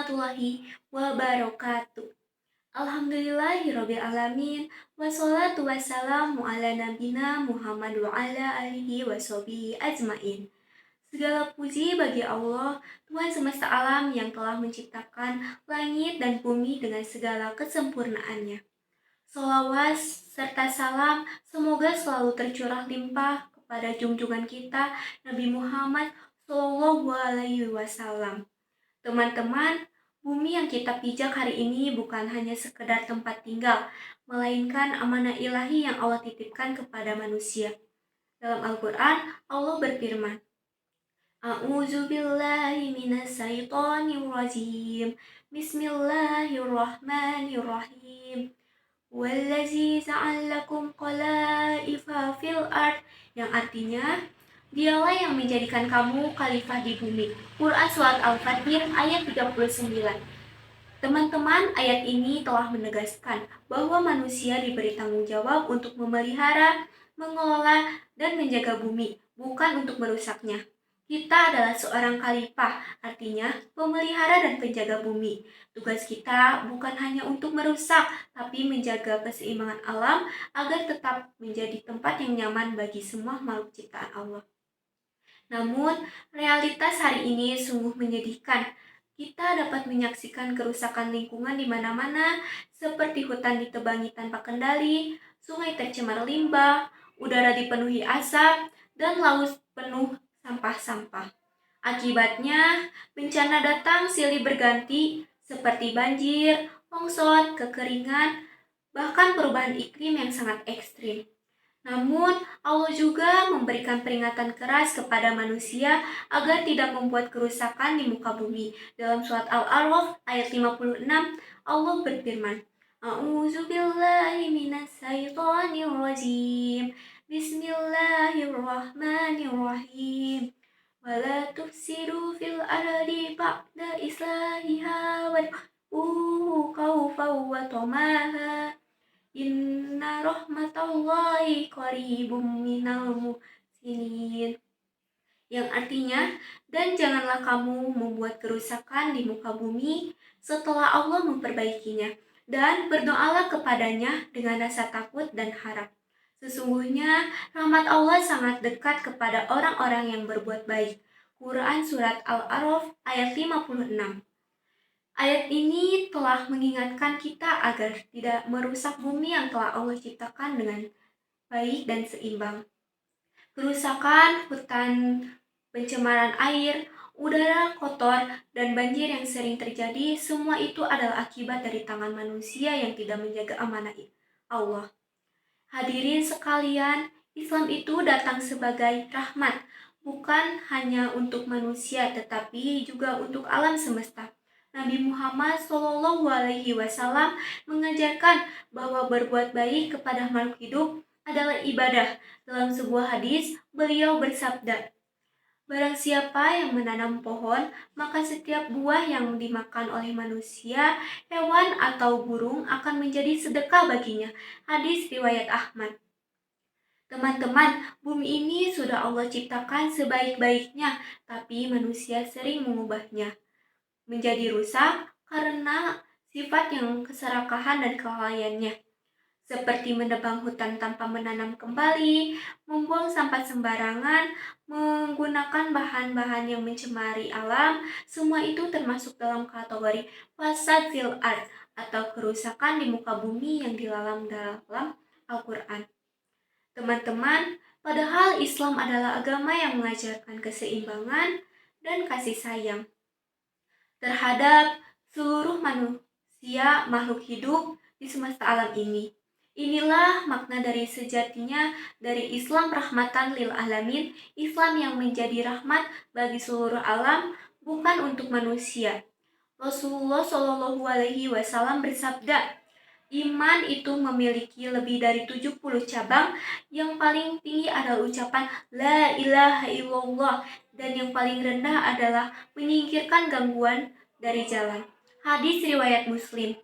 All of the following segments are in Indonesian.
warahmatullahi wabarakatuh. Alhamdulillahirabbil alamin wassalatu wassalamu ala nabina Muhammad wa ala alihi washabihi ajmain. Segala puji bagi Allah, Tuhan semesta alam yang telah menciptakan langit dan bumi dengan segala kesempurnaannya. Sholawat serta salam semoga selalu tercurah limpah kepada junjungan kita Nabi Muhammad Shallallahu Alaihi Wasallam. Teman-teman, bumi yang kita pijak hari ini bukan hanya sekedar tempat tinggal, melainkan amanah ilahi yang Allah titipkan kepada manusia. Dalam Al-Quran, Allah berfirman, A'udzu billahi minasyaitonir rajim. Bismillahirrahmanirrahim. Wallazi ja'alakum khalaifa fil ard, yang artinya Dialah yang menjadikan kamu khalifah di bumi. Quran Surat Al-Fatir ayat 39. Teman-teman, ayat ini telah menegaskan bahwa manusia diberi tanggung jawab untuk memelihara, mengelola, dan menjaga bumi, bukan untuk merusaknya. Kita adalah seorang khalifah, artinya pemelihara dan penjaga bumi. Tugas kita bukan hanya untuk merusak, tapi menjaga keseimbangan alam agar tetap menjadi tempat yang nyaman bagi semua makhluk ciptaan Allah. Namun, realitas hari ini sungguh menyedihkan. Kita dapat menyaksikan kerusakan lingkungan di mana-mana, seperti hutan ditebangi tanpa kendali, sungai tercemar limbah, udara dipenuhi asap, dan laut penuh sampah-sampah. Akibatnya, bencana datang silih berganti, seperti banjir, longsor, kekeringan, bahkan perubahan iklim yang sangat ekstrim. Namun, Allah juga memberikan peringatan keras kepada manusia agar tidak membuat kerusakan di muka bumi. Dalam surat Al-A'raf ayat 56, Allah berfirman, A'udzu billahi minasyaitonir rajim. Bismillahirrahmanirrahim. Wala tufsidu fil ardi ba'da islahiha wad'uhu khawfan wa tama'a. Inna rahmatallahi qaribum minal muhsinin. Yang artinya, dan janganlah kamu membuat kerusakan di muka bumi setelah Allah memperbaikinya, dan berdoalah kepadanya dengan rasa takut dan harap. Sesungguhnya rahmat Allah sangat dekat kepada orang-orang yang berbuat baik. Quran Surat Al-A'raf ayat 56. Ayat ini telah mengingatkan kita agar tidak merusak bumi yang telah Allah ciptakan dengan baik dan seimbang. Kerusakan hutan, pencemaran air, udara kotor, dan banjir yang sering terjadi, semua itu adalah akibat dari tangan manusia yang tidak menjaga amanah Allah. Hadirin sekalian, Islam itu datang sebagai rahmat, bukan hanya untuk manusia tetapi juga untuk alam semesta. Nabi Muhammad SAW mengajarkan bahwa berbuat baik kepada makhluk hidup adalah ibadah. Dalam sebuah hadis, beliau bersabda, Barang siapa yang menanam pohon, maka setiap buah yang dimakan oleh manusia, hewan, atau burung akan menjadi sedekah baginya. Hadis riwayat Ahmad. Teman-teman, bumi ini sudah Allah ciptakan sebaik-baiknya, tapi manusia sering mengubahnya menjadi rusak karena sifat yang keserakahan dan kelalaiannya, seperti menebang hutan tanpa menanam kembali, membuang sampah sembarangan, menggunakan bahan-bahan yang mencemari alam. Semua itu termasuk dalam kategori fasad fil ard atau kerusakan di muka bumi yang dilarang dalam Al-Quran. Teman-teman, padahal Islam adalah agama yang mengajarkan keseimbangan dan kasih sayang terhadap seluruh manusia, makhluk hidup di semesta alam ini. Inilah makna dari sejatinya dari Islam rahmatan lil alamin, Islam yang menjadi rahmat bagi seluruh alam, bukan untuk manusia. Rasulullah Shallallahu Alaihi Wasallam bersabda, iman itu memiliki lebih dari 70 cabang. Yang paling tinggi adalah ucapan La ilaha illallah, dan yang paling rendah adalah menyingkirkan gangguan dari jalan. Hadis riwayat Muslim.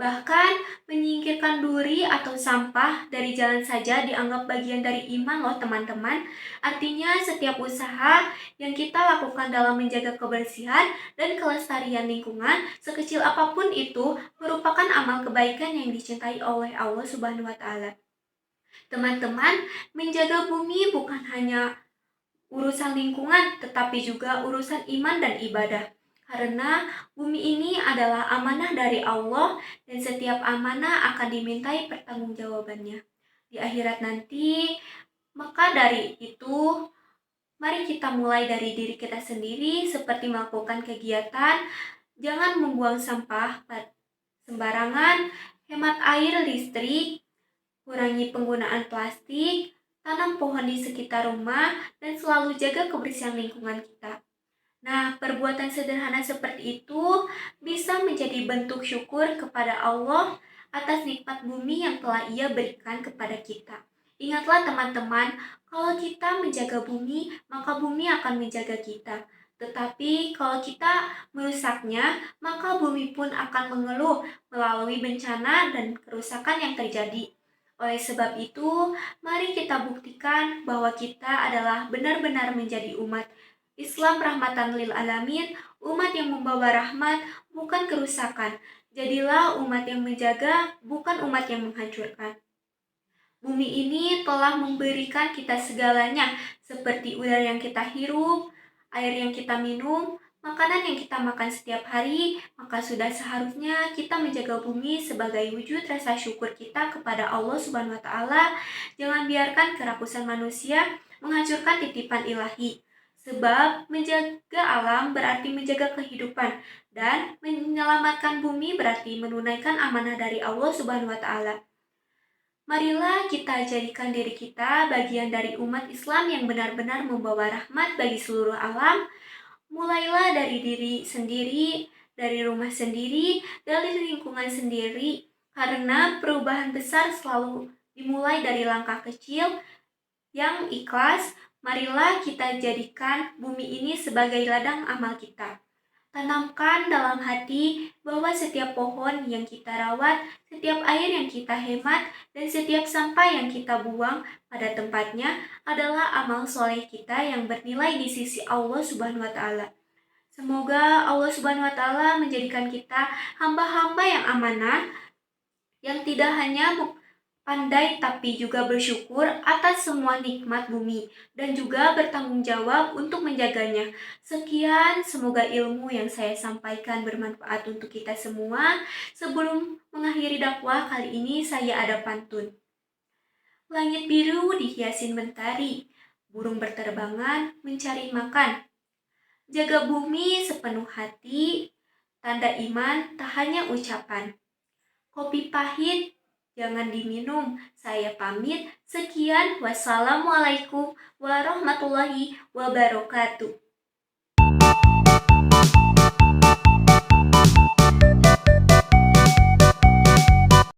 Bahkan menyingkirkan duri atau sampah dari jalan saja dianggap bagian dari iman loh teman-teman. Artinya setiap usaha yang kita lakukan dalam menjaga kebersihan dan kelestarian lingkungan, sekecil apapun itu, merupakan amal kebaikan yang dicintai oleh Allah Subhanahu wa taala. Teman-teman, menjaga bumi bukan hanya urusan lingkungan, tetapi juga urusan iman dan ibadah. Karena bumi ini adalah amanah dari Allah dan setiap amanah akan dimintai pertanggungjawabannya di akhirat nanti. Maka dari itu, mari kita mulai dari diri kita sendiri seperti melakukan kegiatan, jangan membuang sampah sembarangan, hemat air listrik, kurangi penggunaan plastik, tanam pohon di sekitar rumah, dan selalu jaga kebersihan lingkungan kita. Nah, perbuatan sederhana seperti itu bisa menjadi bentuk syukur kepada Allah atas nikmat bumi yang telah Ia berikan kepada kita. Ingatlah teman-teman, kalau kita menjaga bumi, maka bumi akan menjaga kita. Tetapi kalau kita merusaknya, maka bumi pun akan mengeluh melalui bencana dan kerusakan yang terjadi. Oleh sebab itu, mari kita buktikan bahwa kita adalah benar-benar menjadi umat Islam rahmatan lil alamin, umat yang membawa rahmat, bukan kerusakan. Jadilah umat yang menjaga, bukan umat yang menghancurkan. Bumi ini telah memberikan kita segalanya, seperti udara yang kita hirup, air yang kita minum, makanan yang kita makan setiap hari, maka sudah seharusnya kita menjaga bumi sebagai wujud rasa syukur kita kepada Allah Subhanahu wa taala. Jangan biarkan kerakusan manusia menghancurkan titipan ilahi. Sebab menjaga alam berarti menjaga kehidupan dan menyelamatkan bumi berarti menunaikan amanah dari Allah Subhanahu wa taala. Marilah kita jadikan diri kita bagian dari umat Islam yang benar-benar membawa rahmat bagi seluruh alam. Mulailah dari diri sendiri, dari rumah sendiri, dari lingkungan sendiri, karena perubahan besar selalu dimulai dari langkah kecil yang ikhlas. Marilah kita jadikan bumi ini sebagai ladang amal kita. Tanamkan dalam hati bahwa setiap pohon yang kita rawat, setiap air yang kita hemat, dan setiap sampah yang kita buang pada tempatnya adalah amal soleh kita yang bernilai di sisi Allah Subhanahu wa taala. Semoga Allah Subhanahu wa taala menjadikan kita hamba-hamba yang amanah, yang tidak hanya pandai tapi juga bersyukur atas semua nikmat bumi dan juga bertanggung jawab untuk menjaganya. Sekian, semoga ilmu yang saya sampaikan bermanfaat untuk kita semua. Sebelum mengakhiri dakwah kali ini saya ada pantun. Langit biru dihiasin mentari, burung berterbangan mencari makan. Jaga bumi sepenuh hati, tanda iman tak hanya ucapan. Kopi pahit jangan diminum. Saya pamit. Sekian. Wassalamualaikum warahmatullahi wabarakatuh.